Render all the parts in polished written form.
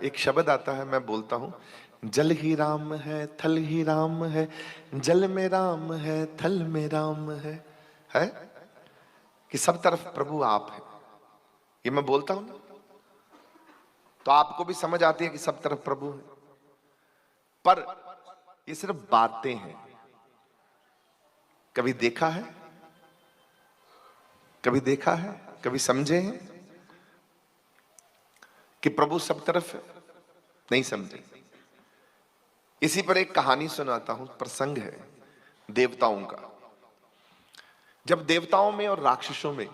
एक शब्द आता है, मैं बोलता हूं, जल ही राम है, थल ही राम है, जल में राम है, थल में राम है कि सब तरफ प्रभु आप है। ये मैं बोलता हूं ना, तो आपको भी समझ आती है कि सब तरफ प्रभु है, पर ये सिर्फ बातें हैं। कभी देखा है, कभी देखा है, कभी समझे हैं कि प्रभु सब तरफ है? नहीं समझे। इसी पर एक कहानी सुनाता हूं, प्रसंग है देवताओं का। जब देवताओं में और राक्षसों में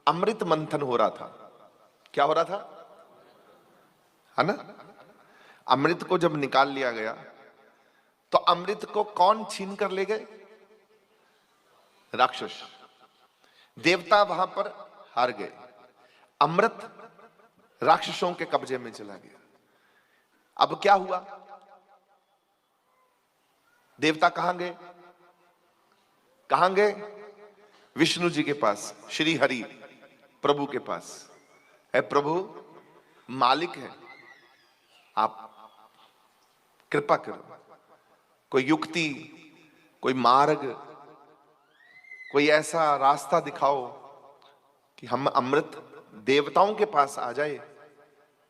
अमृत मंथन हो रहा था, क्या हो रहा था, है ना? अमृत को जब निकाल लिया गया तो अमृत को कौन छीन कर ले गए? राक्षस। देवता वहां पर हार गए, अमृत राक्षसों के कब्जे में चला गया। अब क्या हुआ? देवता कहां गए? कहां गए? विष्णु जी के पास, श्री हरि प्रभु के पास। है प्रभु, मालिक है, आप कृपा करो, कोई युक्ति, कोई मार्ग, कोई ऐसा रास्ता दिखाओ कि हम अमृत देवताओं के पास आ जाए।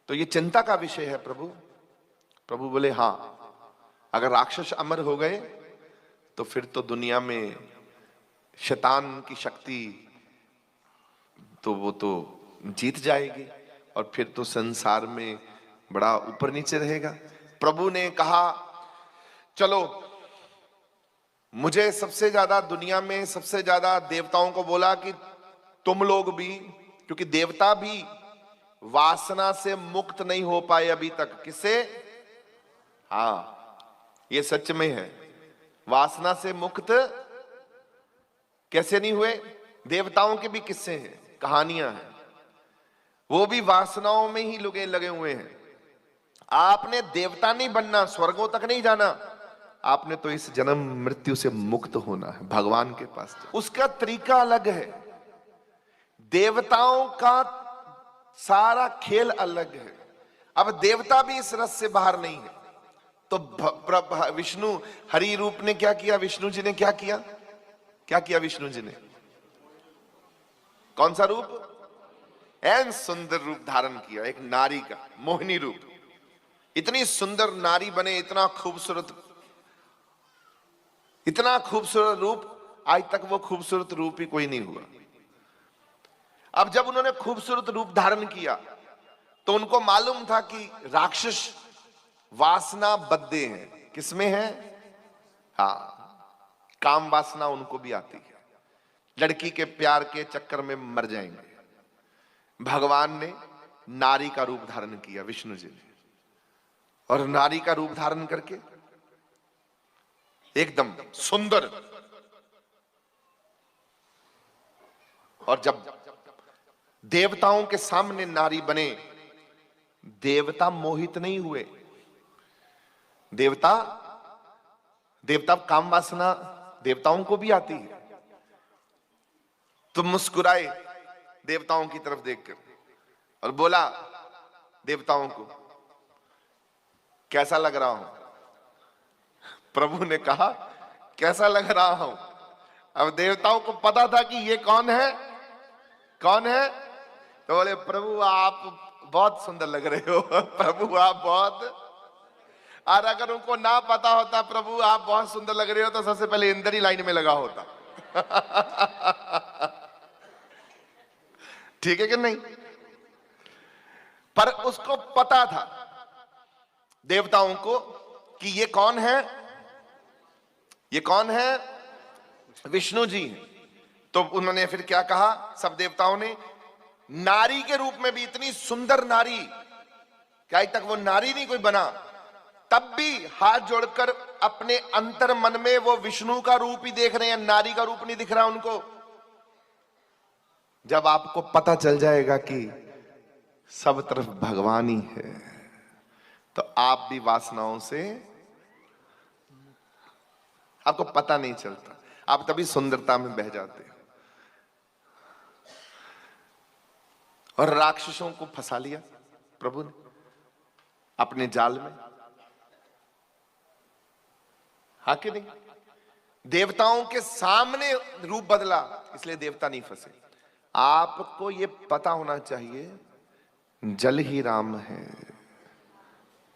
तो ये चिंता का विषय है प्रभु। प्रभु बोले हां, अगर राक्षस अमर हो गए तो फिर तो दुनिया में शैतान की शक्ति तो वो तो जीत जाएगी और फिर तो संसार में बड़ा ऊपर नीचे रहेगा। प्रभु ने कहा चलो, मुझे सबसे ज्यादा दुनिया में सबसे ज्यादा देवताओं को बोला कि तुम लोग भी, क्योंकि देवता भी वासना से मुक्त नहीं हो पाए अभी तक। किससे? हाँ, ये सच में है, वासना से मुक्त कैसे नहीं हुए? देवताओं के भी किस्से हैं, कहानियां हैं, वो भी वासनाओं में ही लगे हुए हैं। आपने देवता नहीं बनना, स्वर्गों तक नहीं जाना, आपने तो इस जन्म मृत्यु से मुक्त होना है, भगवान के पास। उसका तरीका अलग है, देवताओं का सारा खेल अलग है। अब देवता भी इस रस से बाहर नहीं है, तो विष्णु हरि रूप ने क्या किया? विष्णु जी ने क्या किया? क्या किया विष्णु जी ने? कौन सा रूप? एन सुंदर रूप धारण किया, एक नारी का मोहिनी रूप। इतनी सुंदर नारी बने, इतना खूबसूरत रूप, आज तक वो खूबसूरत रूप ही कोई नहीं हुआ। अब जब उन्होंने खूबसूरत रूप धारण किया तो उनको मालूम था कि राक्षस वासना बद्धे हैं। किसमें है? हाँ, काम वासना उनको भी आती है, लड़की के प्यार के चक्कर में मर जाएंगे। भगवान ने नारी का रूप धारण किया, विष्णु जी ने, और नारी का रूप धारण करके एकदम सुंदर। और जब देवताओं के सामने नारी बने, देवता मोहित नहीं हुए। देवता काम वासना देवताओं को भी आती है। तो मुस्कुराए देवताओं की तरफ देखकर और बोला देवताओं को, कैसा लग रहा हूं? प्रभु ने कहा कैसा लग रहा हूं? अब देवताओं को पता था कि ये कौन है, कौन है? तो बोले प्रभु आप बहुत सुंदर लग रहे हो, प्रभु आप बहुत। और अगर उनको ना पता होता प्रभु आप बहुत सुंदर लग रहे हो, तो सबसे पहले इंदर ही लाइन में लगा होता। ठीक है कि नहीं? पर उसको पता था देवताओं को कि ये कौन है, ये कौन है? विष्णु जी। तो उन्होंने फिर क्या कहा सब देवताओं ने? नारी के रूप में भी, इतनी सुंदर नारी, क्या आज तक वो नारी नहीं कोई बना, तब भी हाथ जोड़कर अपने अंतर मन में वो विष्णु का रूप ही देख रहे हैं, नारी का रूप नहीं दिख रहा उनको। जब आपको पता चल जाएगा कि सब तरफ भगवान ही है, तो आप भी वासनाओं से, आपको पता नहीं चलता, आप तभी सुंदरता में बह जाते हो। और राक्षसों को फंसा लिया प्रभु ने। अपने जाल में, हाँ कि नहीं? देवताओं के सामने रूप बदला, इसलिए देवता नहीं फंसे। आपको ये पता होना चाहिए, जल ही राम है,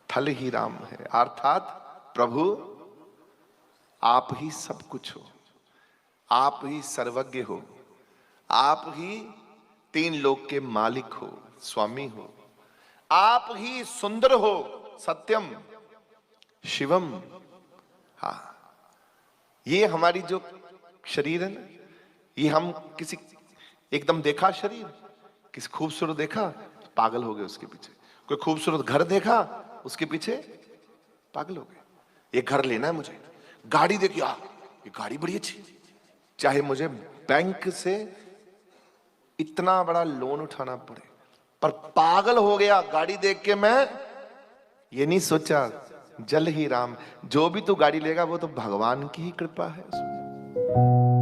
थल ही राम है, अर्थात प्रभु आप ही सब कुछ हो, आप ही सर्वज्ञ हो, आप ही तीन लोक के मालिक हो, स्वामी हो, आप ही सुंदर हो, सत्यम शिवम। हाँ, ये हमारी जो शरीर है ना, ये हम किसी एकदम देखा शरीर, किसी खूबसूरत देखा पागल हो गए उसके पीछे, कोई खूबसूरत घर देखा उसके पीछे पागल हो गए। ये घर लेना है मुझे, गाड़ी देखी, ये गाड़ी बड़ी अच्छी, चाहे मुझे बैंक से इतना बड़ा लोन उठाना पड़े, पर पागल हो गया गाड़ी देख के। मैं ये नहीं सोचा जल ही राम, जो भी तू गाड़ी लेगा वो तो भगवान की ही कृपा है उसमें।